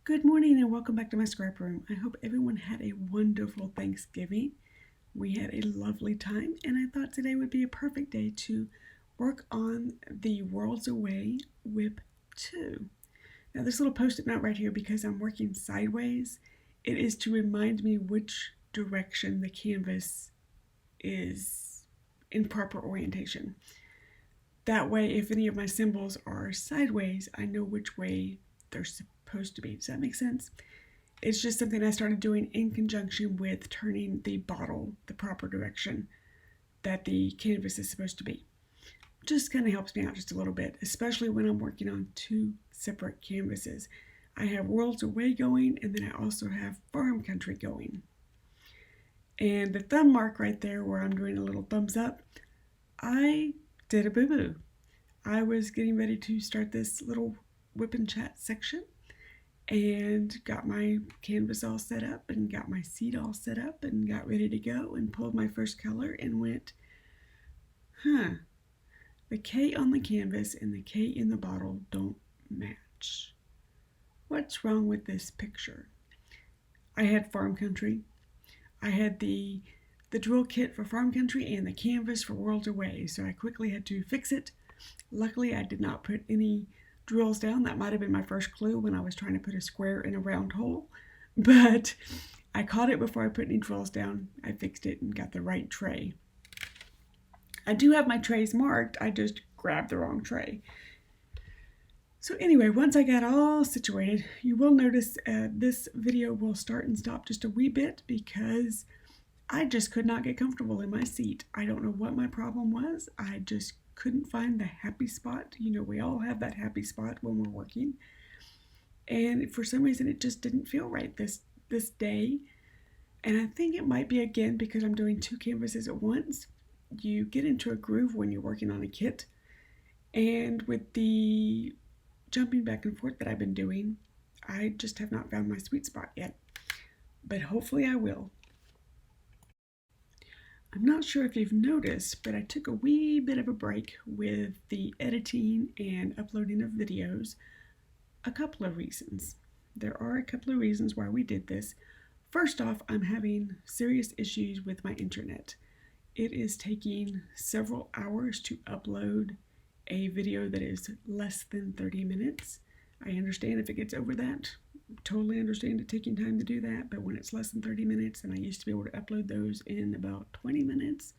Good morning and welcome back to my scrap room. I hope everyone had a wonderful Thanksgiving. We had a lovely time, and I thought today would be a perfect day to work on the Worlds Away WIP 2. Now, this little post-it note right here, because I'm working sideways, it is to remind me which direction the canvas is in proper orientation. That way, if any of my symbols are sideways, I know which way they're supposed to be. Does that make sense? It's just something I started doing in conjunction with turning the bottle the proper direction that the canvas is supposed to be. Just kind of helps me out just a little bit, especially when I'm working on two separate canvases. I have Worlds Away going, and then I also have Farm Country going. And the thumb mark right there where I'm doing a little thumbs up, I did a boo-boo. I was getting ready to start this little WIP and chat section and got my canvas all set up and got my seat all set up and got ready to go and pulled my first color and went, the K on the canvas and the K in the bottle don't match. What's wrong with this picture? I had Farm Country. I had the drill kit for Farm Country and the canvas for Worlds Away, so I quickly had to fix it. Luckily, I did not put any drills down. That might have been my first clue when I was trying to put a square in a round hole, but I caught it before I put any drills down. I fixed it and got the right tray. I do have my trays marked, I just grabbed the wrong tray. So anyway, once I got all situated, you will notice this video will start and stop just a wee bit because I just could not get comfortable in my seat. I don't know what my problem was. I just couldn't find the happy spot. You know, we all have that happy spot when we're working. And for some reason, it just didn't feel right this day. And I think it might be, again, because I'm doing two canvases at once. You get into a groove when you're working on a kit. And with the jumping back and forth that I've been doing, I just have not found my sweet spot yet. But hopefully I will. I'm not sure if you've noticed, but I took a wee bit of a break with the editing and uploading of videos. A couple of reasons. There are a couple of reasons why we did this. First off, I'm having serious issues with my internet. It is taking several hours to upload a video that is less than 30 minutes. I understand if it gets over that. Totally understand it taking time to do that, but when it's less than 30 minutes and I used to be able to upload those in about 20 minutes,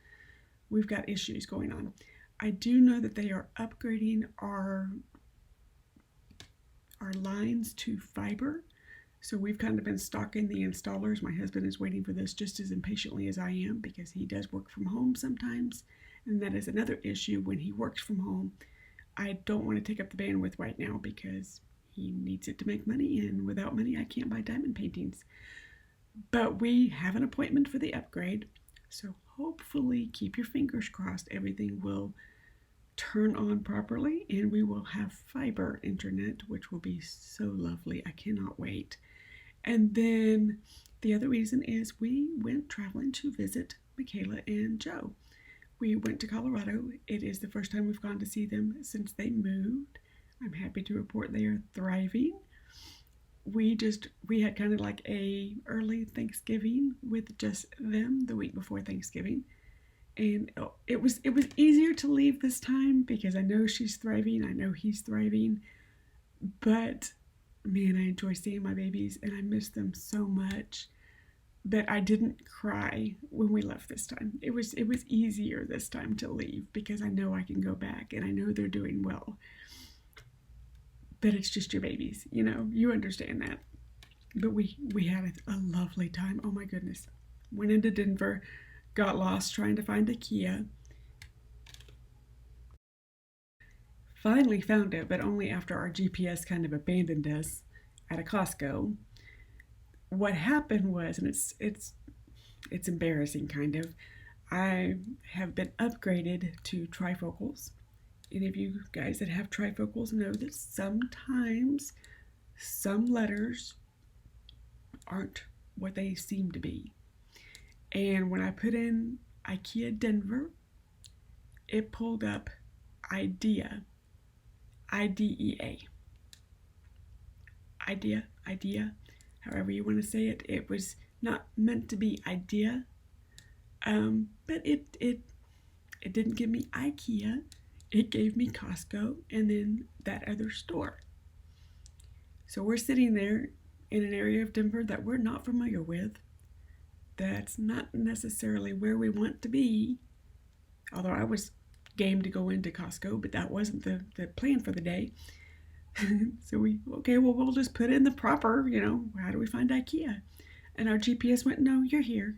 we've got issues going on. I do know that they are upgrading our lines to fiber, so we've kind of been stalking the installers. My husband is waiting for this just as impatiently as I am because he does work from home sometimes, and that is another issue. When he works from home, I don't want to take up the bandwidth right now because he needs it to make money, and without money I can't buy diamond paintings. But we have an appointment for the upgrade, so hopefully, keep your fingers crossed, everything will turn on properly and we will have fiber internet, which will be so lovely. I cannot wait. And then the other reason is we went traveling to visit Michaela and Joe. We went to Colorado. It is the first time we've gone to see them since they moved. I'm happy to report they are thriving. We had kind of like a early Thanksgiving with just them the week before Thanksgiving. And it was easier to leave this time because I know she's thriving, I know he's thriving. But man, I enjoy seeing my babies and I miss them so much. But I didn't cry when we left this time. It was easier this time to leave because I know I can go back and I know they're doing well. But it's just your babies, you know, you understand that. But we had a lovely time. Oh my goodness. Went into Denver, got lost trying to find IKEA. Finally found it, but only after our GPS kind of abandoned us at a Costco. What happened was, and it's embarrassing kind of, I have been upgraded to trifocals. Any of you guys that have trifocals know that sometimes some letters aren't what they seem to be. And when I put in IKEA Denver, it pulled up IDEA, IDEA. Idea, idea, however you want to say it. It was not meant to be idea, but it didn't give me IKEA. It gave me Costco and then that other store. So we're sitting there in an area of Denver that we're not familiar with. That's not necessarily where we want to be. Although I was game to go into Costco, but that wasn't the plan for the day. So we'll just put in the proper, how do we find IKEA? And our GPS went, no, you're here.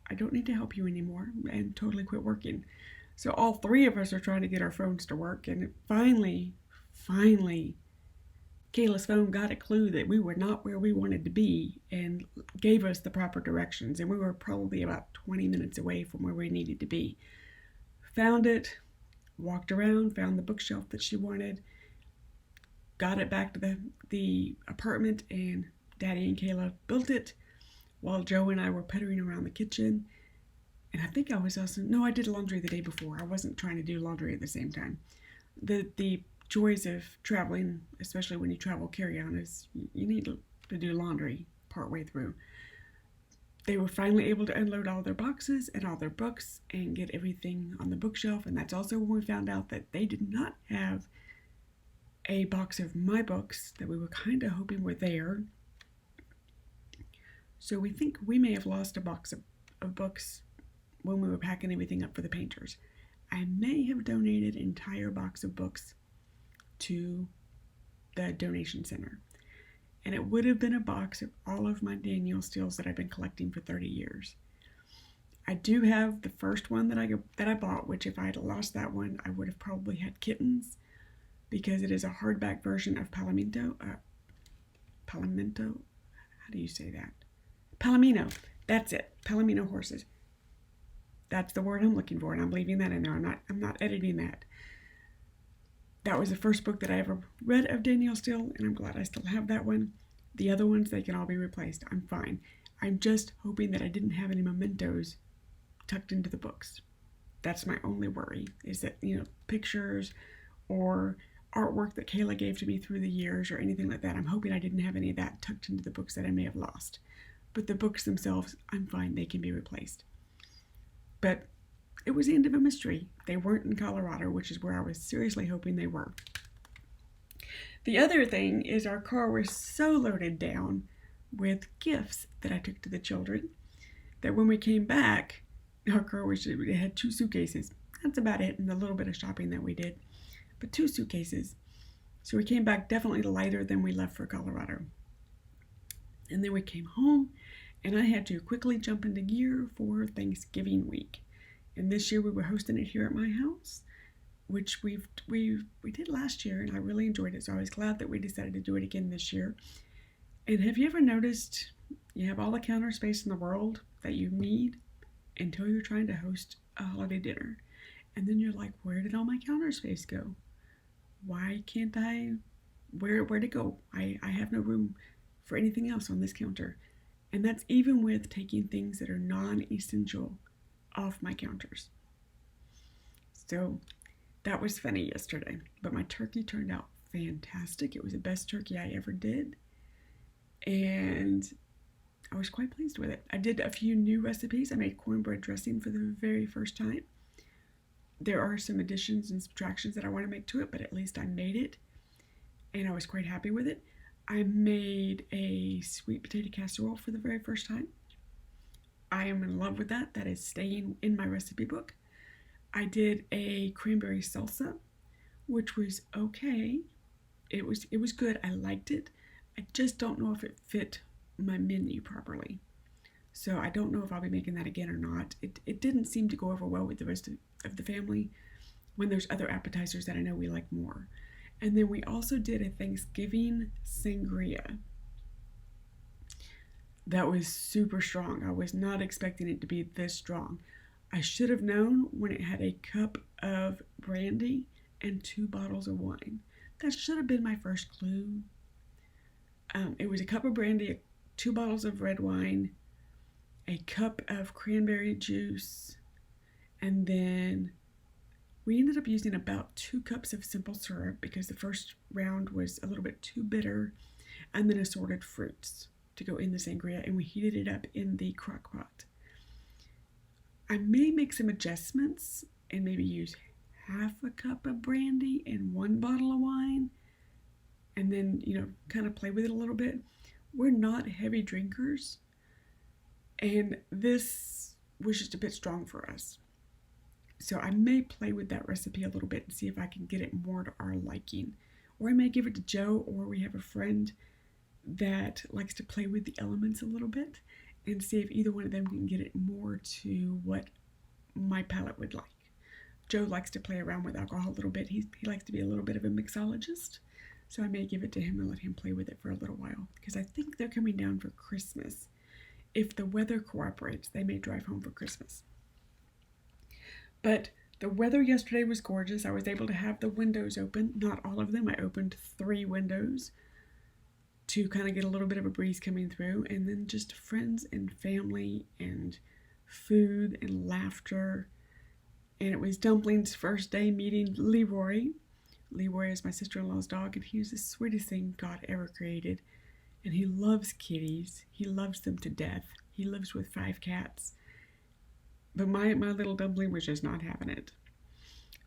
I don't need to help you anymore, and totally quit working. So all three of us are trying to get our phones to work, and finally, Kayla's phone got a clue that we were not where we wanted to be and gave us the proper directions, and we were probably about 20 minutes away from where we needed to be. Found it, walked around, found the bookshelf that she wanted, got it back to the apartment, and Daddy and Kayla built it while Joe and I were puttering around the kitchen. And I think I did laundry the day before. I wasn't trying to do laundry at the same time. The joys of traveling, especially when you travel carry-on, is you need to do laundry partway through. They were finally able to unload all their boxes and all their books and get everything on the bookshelf. And that's also when we found out that they did not have a box of my books that we were kind of hoping were there. So we think we may have lost a box of books when we were packing everything up for the painters. I may have donated an entire box of books to the donation center. And it would have been a box of all of my Daniel Steels that I've been collecting for 30 years. I do have the first one that I bought, which if I had lost that one, I would have probably had kittens, because it is a hardback version of Palomino. How do you say that? Palomino. That's it. Palomino horses. That's the word I'm looking for, and I'm leaving that in there. I'm not editing that. That was the first book that I ever read of Daniel Steele, and I'm glad I still have that one. The other ones, they can all be replaced. I'm fine. I'm just hoping that I didn't have any mementos tucked into the books. That's my only worry, is that, pictures or artwork that Kayla gave to me through the years or anything like that. I'm hoping I didn't have any of that tucked into the books that I may have lost. But the books themselves, I'm fine. They can be replaced. But it was the end of a mystery. They weren't in Colorado, which is where I was seriously hoping they were. The other thing is our car was so loaded down with gifts that I took to the children that when we came back, our car it had 2 suitcases. That's about it, and the little bit of shopping that we did. But 2 suitcases. So we came back definitely lighter than we left for Colorado. And then we came home, and I had to quickly jump into gear for Thanksgiving week. And this year we were hosting it here at my house, which we did last year, and I really enjoyed it. So I was glad that we decided to do it again this year. And have you ever noticed you have all the counter space in the world that you need until you're trying to host a holiday dinner? And then you're like, where did all my counter space go? Why can't where'd it go? I have no room for anything else on this counter. And that's even with taking things that are non-essential off my counters. So that was funny yesterday, but my turkey turned out fantastic. It was the best turkey I ever did, and I was quite pleased with it. I did a few new recipes. I made cornbread dressing for the very first time. There are some additions and subtractions that I want to make to it, but at least I made it, and I was quite happy with it. I made a sweet potato casserole for the very first time. I am in love with that. That is staying in my recipe book. I did a cranberry salsa, which was okay. It was good. I liked it. I just don't know if it fit my menu properly. So I don't know if I'll be making that again or not. It didn't seem to go over well with the rest of the family when there's other appetizers that I know we like more. And then we also did a Thanksgiving sangria. That was super strong. I was not expecting it to be this strong. I should have known when it had a cup of brandy and 2 bottles of wine. That should have been my first clue. It was a cup of brandy, 2 bottles of red wine, a cup of cranberry juice, and then we ended up using about 2 cups of simple syrup because the first round was a little bit too bitter. and then assorted fruits to go in the sangria, and we heated it up in the crock pot. I may make some adjustments and maybe use half a cup of brandy and 1 bottle of wine, and then, kind of play with it a little bit. We're not heavy drinkers, and this was just a bit strong for us. So I may play with that recipe a little bit and see if I can get it more to our liking. Or I may give it to Joe, or we have a friend that likes to play with the elements a little bit and see if either one of them can get it more to what my palate would like. Joe likes to play around with alcohol a little bit. He likes to be a little bit of a mixologist. So I may give it to him and let him play with it for a little while, because I think they're coming down for Christmas. If the weather cooperates, they may drive home for Christmas. But the weather yesterday was gorgeous. I was able to have the windows open. Not all of them. I opened 3 windows to kind of get a little bit of a breeze coming through. And then just friends and family and food and laughter. And it was Dumpling's first day meeting Leroy. Leroy is my sister-in-law's dog, and he's the sweetest thing God ever created. And he loves kitties. He loves them to death. He lives with 5 cats. But my little Dumpling was just not having it.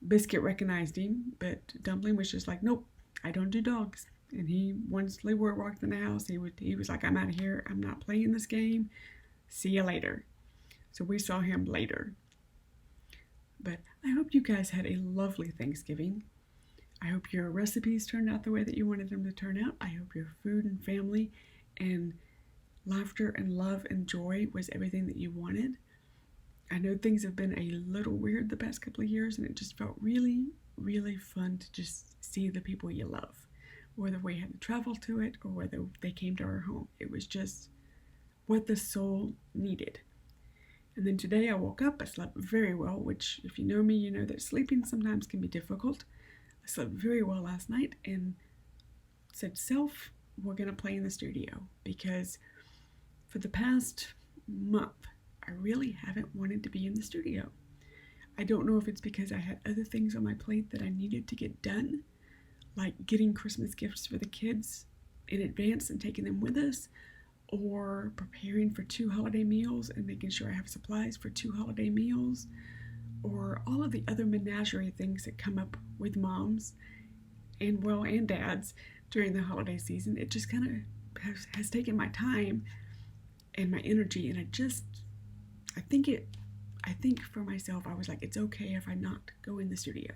Biscuit recognized him, but Dumpling was just like, nope, I don't do dogs. And once Leroy walked in the house, he was like, I'm out of here. I'm not playing this game. See you later. So we saw him later. But I hope you guys had a lovely Thanksgiving. I hope your recipes turned out the way that you wanted them to turn out. I hope your food and family and laughter and love and joy was everything that you wanted. I know things have been a little weird the past couple of years, and it just felt really, really fun to just see the people you love, whether we had to travel to it or whether they came to our home. It was just what the soul needed. And then today I woke up, I slept very well, which if you know me, you know that sleeping sometimes can be difficult. I slept very well last night and said, self, we're going to play in the studio, because for the past month, I really haven't wanted to be in the studio. I don't know if it's because I had other things on my plate that I needed to get done, like getting Christmas gifts for the kids in advance and taking them with us, or preparing for 2 holiday meals and making sure I have supplies for 2 holiday meals, or all of the other menagerie things that come up with moms and dads during the holiday season. It just kind of has taken my time and my energy, and I think for myself, I was like, it's okay if I not go in the studio,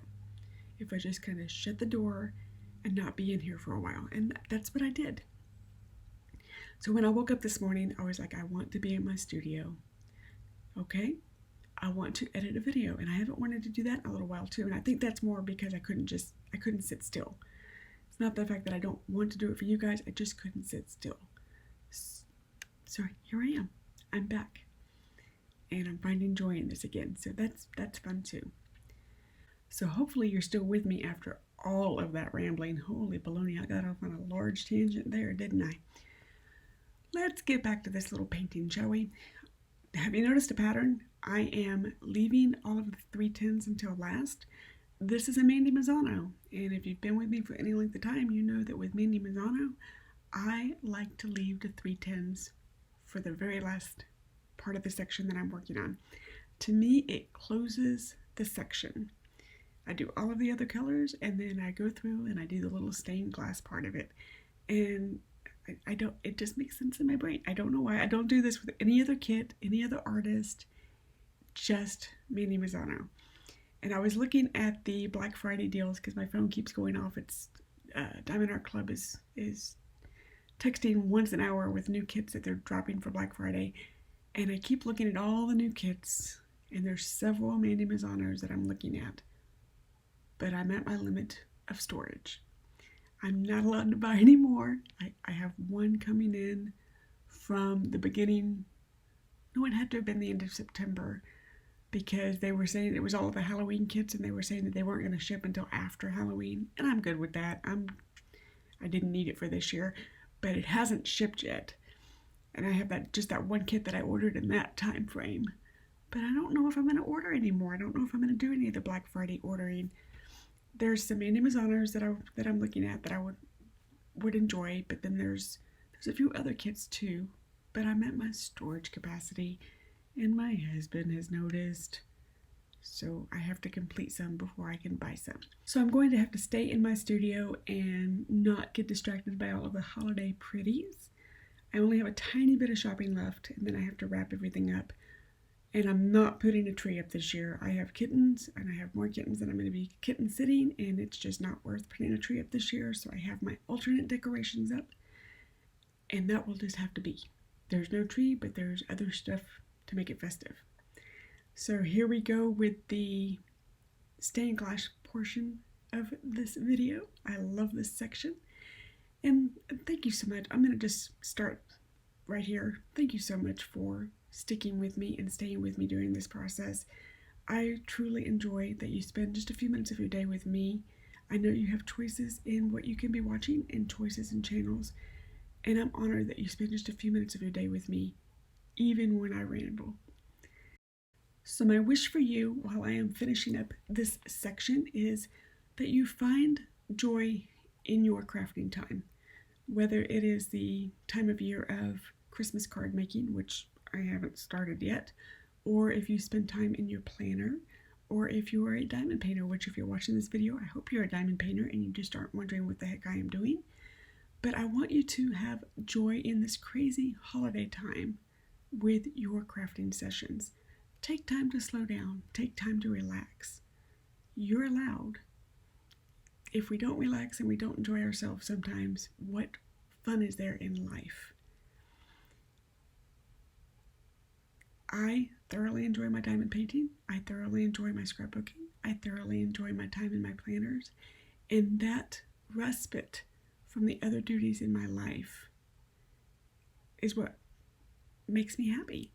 if I just kind of shut the door and not be in here for a while. And that's what I did. So when I woke up this morning, I was like, I want to be in my studio. Okay, I want to edit a video, and I haven't wanted to do that in a little while too. And I think that's more because I couldn't sit still. It's not the fact that I don't want to do it for you guys. I just couldn't sit still. So here I am. I'm back. And I'm finding joy in this again. So that's fun too. So hopefully you're still with me after all of that rambling. Holy baloney, I got off on a large tangent there, didn't I? Let's get back to this little painting, shall we? Have you noticed a pattern? I am leaving all of the 310s until last. This is a Mandie Manzano. And if you've been with me for any length of time, you know that with Mandie Manzano, I like to leave the 310s for the very last part of the section that I'm working on. To me, it closes the section. I do all of the other colors, and then I go through and I do the little stained glass part of it. And it just makes sense in my brain. I don't know why. I don't do this with any other kit, any other artist, just Mandie Manzano. And I was looking at the Black Friday deals because my phone keeps going off. It's Diamond Art Club is texting once an hour with new kits that they're dropping for Black Friday. And I keep looking at all the new kits, and there's several Mandie Manzanos that I'm looking at. But I'm at my limit of storage. I'm not allowed to buy any more. I have one coming in from the beginning. No, it had to have been the end of September, because they were saying it was all of the Halloween kits, and they were saying that they weren't going to ship until after Halloween. And I'm good with that. I didn't need it for this year, but it hasn't shipped yet. And I have that one kit that I ordered in that time frame. But I don't know if I'm going to order anymore. I don't know if I'm going to do any of the Black Friday ordering. There's some Mandie Manzanos that I'm looking at that would enjoy, but then there's a few other kits too. But I'm at my storage capacity, and my husband has noticed, so I have to complete some before I can buy some. So I'm going to have to stay in my studio and not get distracted by all of the holiday pretties. I only have a tiny bit of shopping left, and then I have to wrap everything up. And I'm not putting a tree up this year. I have kittens, and I have more kittens than I'm going to be kitten sitting, and it's just not worth putting a tree up this year. So I have my alternate decorations up, and that will just have to be. There's no tree, but there's other stuff to make it festive. So here we go with the stained glass portion of this video. I love this section. And thank you so much. I'm going to just start right here. Thank you so much for sticking with me and staying with me during this process. I truly enjoy that you spend just a few minutes of your day with me. I know you have choices in what you can be watching and choices in channels, and I'm honored that you spend just a few minutes of your day with me, even when I ramble. So my wish for you while I am finishing up this section is that you find joy in your crafting time, whether it is the time of year of Christmas card making, which I haven't started yet, or if you spend time in your planner, or if you are a diamond painter, which if you're watching this video, I hope you're a diamond painter and you just aren't wondering what the heck I am doing. But I want you to have joy in this crazy holiday time with your crafting sessions. Take time to slow down. Take time to relax. You're allowed. If we don't relax and we don't enjoy ourselves sometimes, what fun is there in life? I thoroughly enjoy my diamond painting. I thoroughly enjoy my scrapbooking. I thoroughly enjoy my time in my planners. And that respite from the other duties in my life is what makes me happy.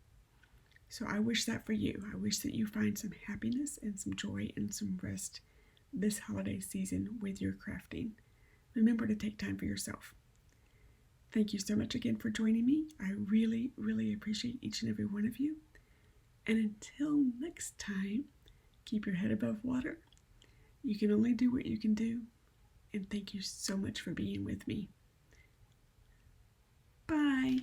So I wish that for you. I wish that you find some happiness and some joy and some rest this holiday season with your crafting. Remember to take time for yourself. Thank you so much again for joining me. I really, really appreciate each and every one of you. And until next time, keep your head above water. You can only do what you can do. And thank you so much for being with me. Bye.